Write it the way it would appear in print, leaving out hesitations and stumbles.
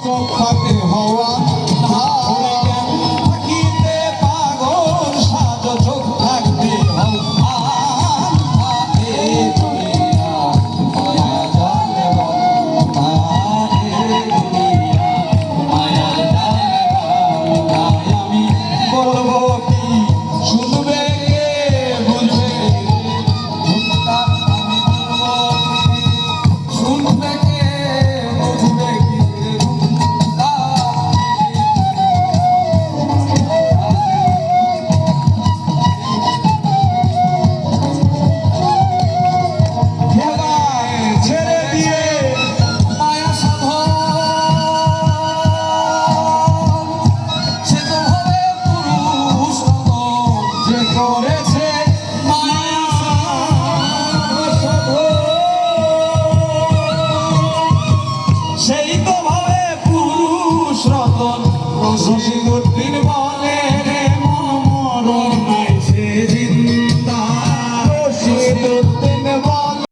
চোখাতে হওয়া থাকিতে পাগল সাজ চোখ থাকতে হওয়া সেই তো ভাবে পুরুষ রতন রসিকুদ্দিন বলে